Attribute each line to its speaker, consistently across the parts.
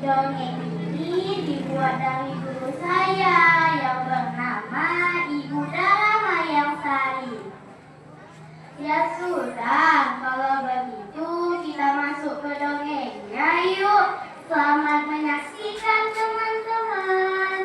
Speaker 1: Dongeng ini dibuat dari guru saya yang bernama Ibu Dara Mayangsari. Ya sudah, kalau begitu kita masuk ke dongengnya yuk. Selamat menyaksikan teman-teman.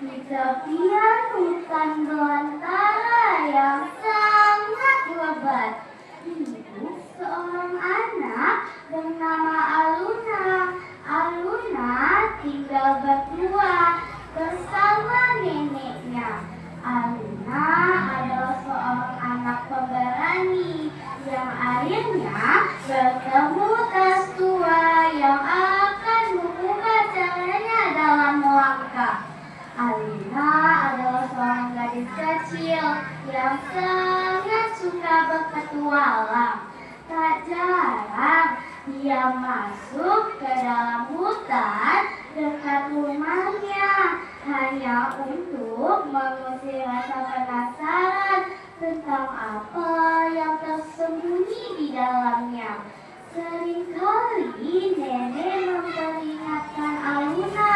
Speaker 1: Di tepian hutan belantara yang sangat lebat, hidup seorang anak bernama Aluna. Aluna tinggal berdua bersama neneknya. Aluna adalah seorang anak pemberani yang akhirnya bertemu tas tua yang akan mengubah caranya dalam melangkah. Aluna adalah seorang gadis kecil yang sangat suka berpetualang. Tak jarang dia masuk ke dalam hutan dekat rumahnya hanya untuk mengusir rasa penasaran tentang apa yang tersembunyi di dalamnya. Seringkali nenek memperingatkan Aluna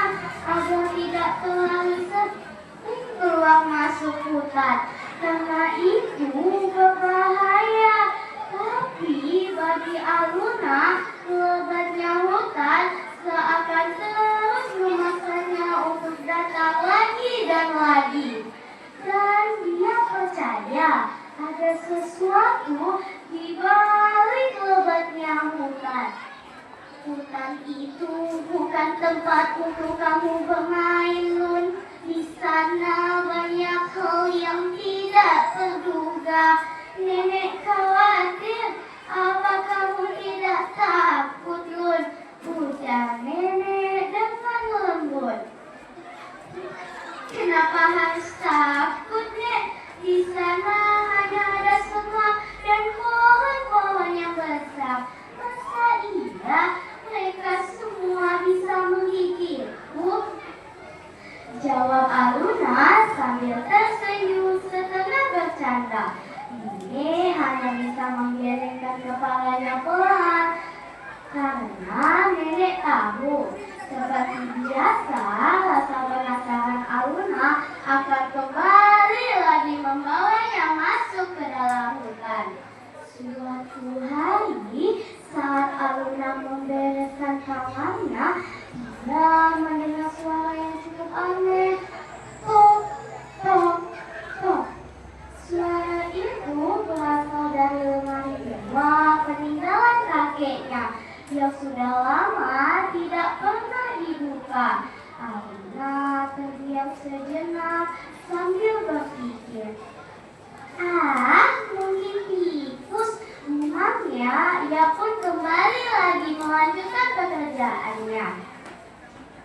Speaker 1: agar tidak terlalu sering keluar masuk hutan karena itu berbahaya. Tapi bagi Aluna, lebatnya hutan seakan terus memaksanya untuk datang lagi dan lagi. Dan dia percaya ada sesuatu di balik lebatnya hutan. Hutan itu bukan tempat untuk kamu bermain, Lun. Di sana banyak hal yang tidak terduga. Nenek khawatir, apa kamu tidak takut, Lun? Ujar nenek dengan lembut. Kenapa harus takut, Nek? Di sana hanya ada semak dan pohon-pohon yang besar. Masa iya mereka semua bisa menggigilku? Jawab Aluna sambil tersenyum setengah bercanda. Ini hanya bisa menggelengkan kepalanya pelan karena nenek tahu seperti biasa rasa penasaran Aluna akan kembali lagi membawanya masuk ke dalam hutan. Suatu hari saat Aluna membereskan kamarnya, dia mendengar suara yang cukup aneh. Tok, tok, tok. Suara itu berasal dari lemari rumah peninggalan kakeknya yang sudah lama tidak pernah dibuka. Aluna terdiam sejenak sambil berpikir, mungkin tikus. Memangnya ia pun kembali lagi melanjutkan pekerjaannya.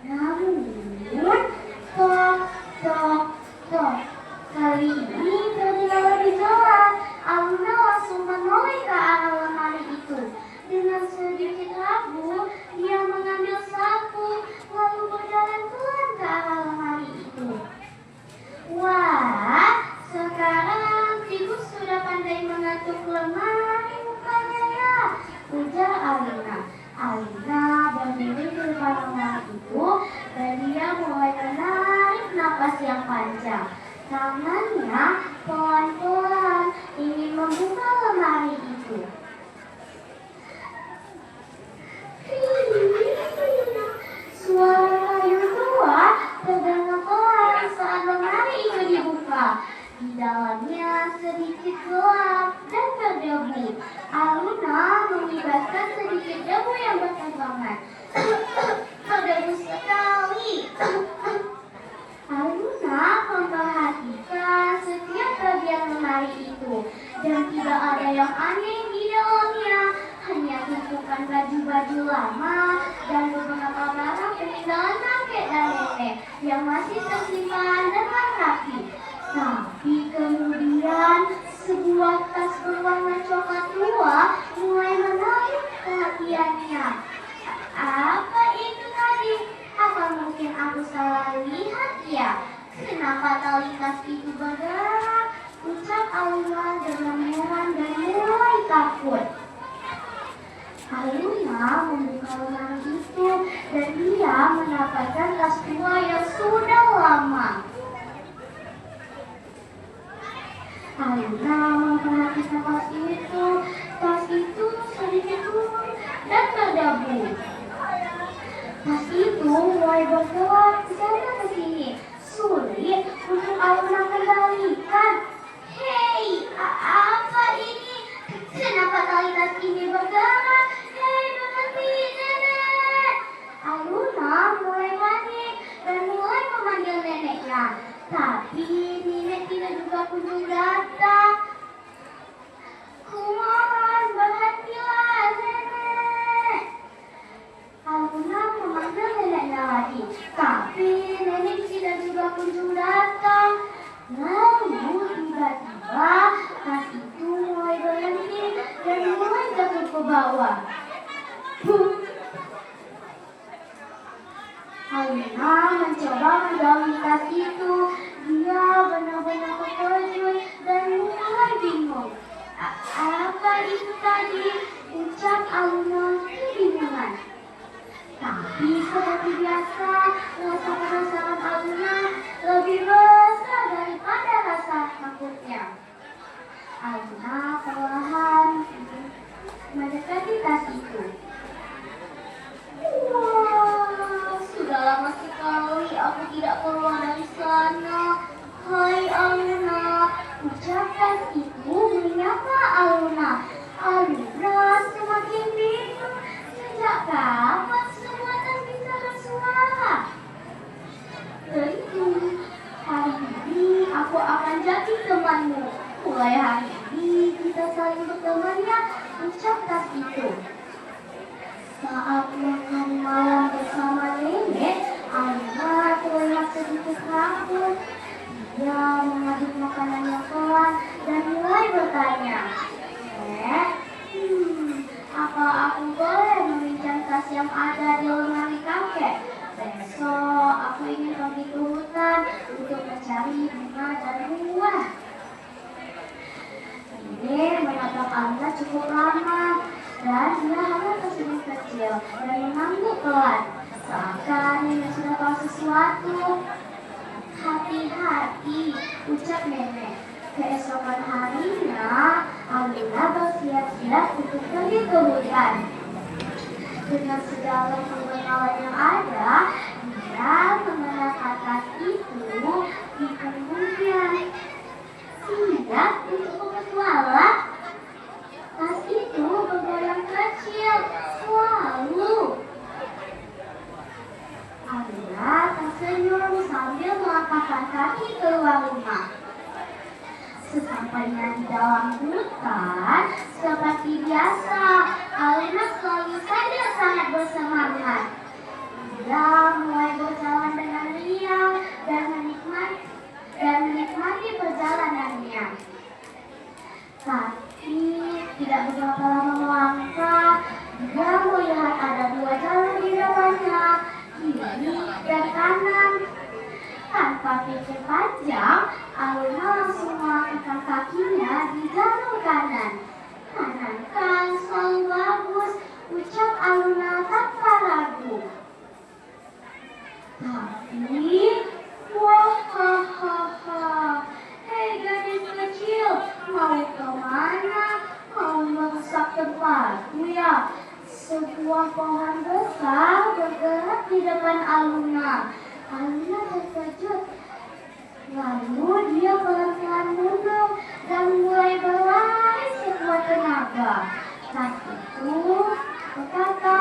Speaker 1: Namun, tok, tok, tok. Kali ini terdengar lebih jelas. Aluna langsung menoleh ke arah lemari itu. Dengan sedikit ragu, dia mengambil sapu lalu berjalan pelan ke arah lemari itu. Wah, sekarang tikus sudah pandai mengatur lemari bukannya ya? Ujar Aluna. Aluna berdiri di depan lemari itu dan dia mulai menarik napas yang panjang. Tangannya pelan-pelan ingin membuka lemari itu. Suara kayu tua terdengar pelan saat lemari itu dibuka. Di dalamnya sedikit gelap dan berdebu. Aluna membebaskan sedikit debu yang berterbangan. Berdebu sekali. Aluna memperhatikan setiap bagian lemari itu dan tidak ada yang aneh di dalamnya. Hanya tumpukan baju-baju lama dan beberapa barang peninggalan kakek dan nenek yang masih tersimpan dengan rapi. Tapi kemudian sebuah tas berwarna coklat tua mulai menarik perhatiannya. Apa itu tadi? Apa mungkin aku salah lihat ya? Kenapa tali tas itu bergerak? Ucap Aluna dengan heran dan mulai takut. Aluna membuka lemari itu dan dia mendapatkan tas tua yang sudah lama. Aluna memperhatikan tas itu. Tas itu sedikit turun dan berdebu. Tas itu mulai bergerak ke sana ke sini. Sulit untuk Aluna kendalikan. Hei, apa ini? Kenapa tali tas ini bergerak? Hei, berhenti, nenek! Aluna mulai panik dan mulai memanggil neneknya. Tapi nenek tidak juga kunjung datang. Kumohon, berhentilah, nenek! Aluna memanggil neneknya lagi. Tapi nenek tidak juga kunjung datang. Lalu tiba-tiba tas itu mulai berhenti dan mulai jatuh ke bawah. Aluna mencoba mendalami tas itu. Dia benar-benar terkejut dan mulai bingung. Apa itu tadi? Ucap Aluna kebingungan. Tapi seperti biasa, rasa penasaran Aluna lebih besar daripada rasa takutnya. Aluna perlahan mendekati tas itu. Wah, sudah lama sekali aku tidak keluar dari sana. Hai Aluna, ucap tas itu menyapa Aluna. Aluna semakin bingung. Sejak kapan semua tas bisa bersuara? Tentu, hari ini aku akan jadi temanmu. Mulai hari ini kita saling berteman ya, ucap tas itu. Saat makan malam bersama nenek, Aluna terlihat sedikit rapuh. Dia mengaduk makanannya pelan dan mulai bertanya, Nek, apa aku boleh meminjam tas yang ada di lemari kakek? Besok aku ingin pergi ke hutan untuk mencari bunga dan buah. Nenek menatap Aluna cukup lama. Dan dia hanya tersenyum kecil dan mengangguk pelan. Seakan nenek sudah tahu sesuatu. Hati-hati, ucap nenek. Keesokan harinya, Aluna bersiap-siap untuk pergi ke hutan. Dengan segala pembekalan yang ada, dia mengenakan tas itu di punggungnya. Siap untuk berpetualang. Tas itu bergoyang kecil, selalu. Aluna tersenyum sambil melangkahkan kaki keluar rumah. Sesampainya di dalam hutan, seperti biasa, Aluna selalu saja sangat bersemangat. Dia mulai berjalan dengan riang dan menikmati perjalanannya. Tapi tidak beberapa lama melangkah, dia melihat ada dua jalur di depannya, kiri dan kanan. Tanpa pikir panjang, Aluna langsung melangkahkan kakinya di jalur kanan. Kanan kan selalu bagus, ucap Aluna tanpa ragu. Tapi, wahahaha, hei gadis kecil, mau kemana? Mau merusak tempatku ya? Sebuah pohon besar bergerak di depan Aluna. Aluna terkejut. Lalu dia pelan-pelan mundur dan mulai berlari sekuat tenaga. Tas itu berkata,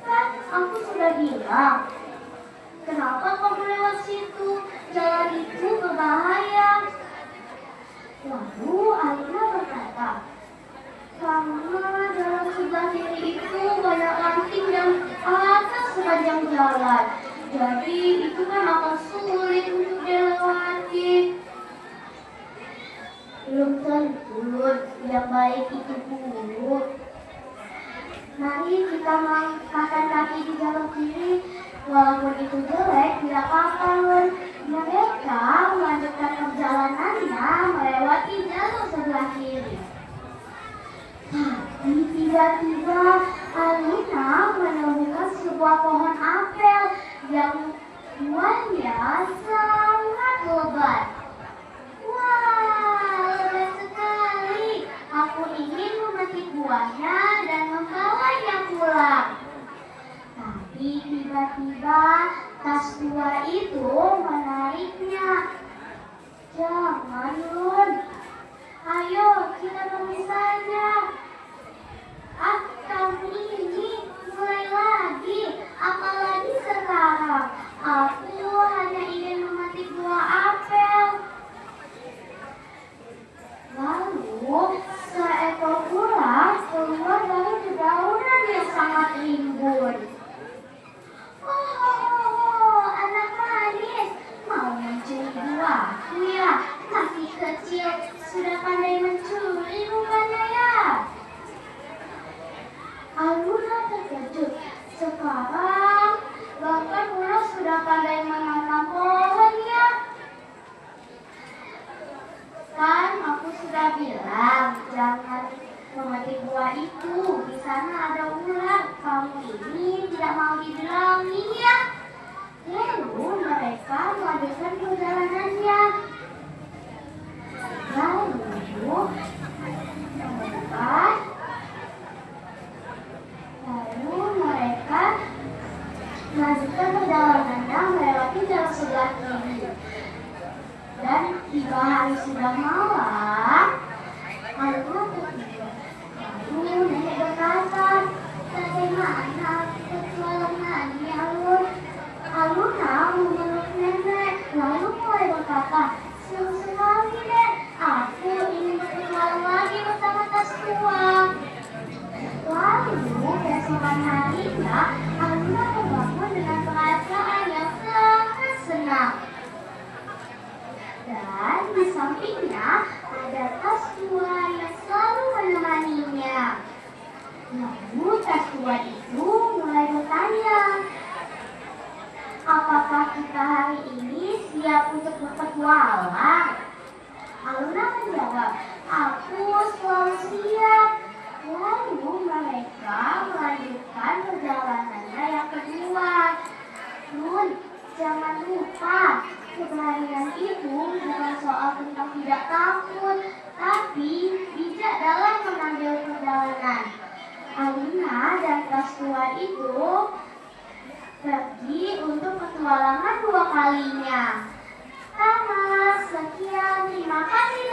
Speaker 1: kan aku sudah bilang. Kenapa kamu lewat situ? Jalan itu berbahaya. Lalu Aluna berkata, karena jalan sebelah kiri itu banyak ranting dan atas sepanjang jalan. Jadi itu kan akan sulit untuk dilewati. Belum tentu yang baik itu buruk. Mari kita melangkahkan kaki di jalur kiri. Walaupun itu jelek, tidak apa-apa. Mereka melanjutkan perjalanannya melewati jalur sebelah kiri. Tapi tiba-tiba Aluna menemukan sebuah sebuah pohon apel yang buahnya sangat lebat. Wah, lebat sekali. Aku ingin memetik buahnya dan membawanya pulang. Tapi tiba-tiba tas tua itu menariknya. Jangan, Lun. Ayo, kita pergi saja. Kamu ini mulai lagi. Apalagi sekarang. Aku hanya ingin memetik buah apel. Lalu, seekor ular keluar dari dedaunan yang sangat rimbun. Oh, anak manis, mau mencuri buahku ya? Masih kecil, sudah pandai mencuri rupanya ya. Aluna terkejut. Sekarang, bahkan ular sudah pandai menanam pohonnya. Kan aku sudah bilang, jangan memetik buah itu. Di sana ada ular. Kamu ini tidak mau dibilangin ya. Lalu mereka melanjutkan perjalanannya. Lalu mereka melanjutkan perjalanannya melewati jalan sebelah kiri. Dan tiba hari sudah malam, Aluna tertidur. Lalu nenek berkata, bagaimana petualangannya, Alun? Aluna memeluk nenek, lalu mulai berkata, seru sekali, Nek. Aku ingin berpetualang lagi bersama tas tua. Lalu keesokan harinya, Aluna terbangun dengan perasaan yang sangat senang. Dan di sampingnya ada tas tua yang selalu menemaninya. Lalu tas tua itu mulai bertanya, apakah kita hari ini siap untuk berpetualang? Aluna menjawab, aku selalu siap. Lalu mereka melanjutkan perjalanannya yang kedua. Lun, jangan lupa, keberanian itu bukan soal tentang tidak takut, tapi bijak dalam mengambil perjalanan. Aluna dan tas tua itu pergi untuk petualangan 2 kalinya. Tamat, sekian, terima kasih.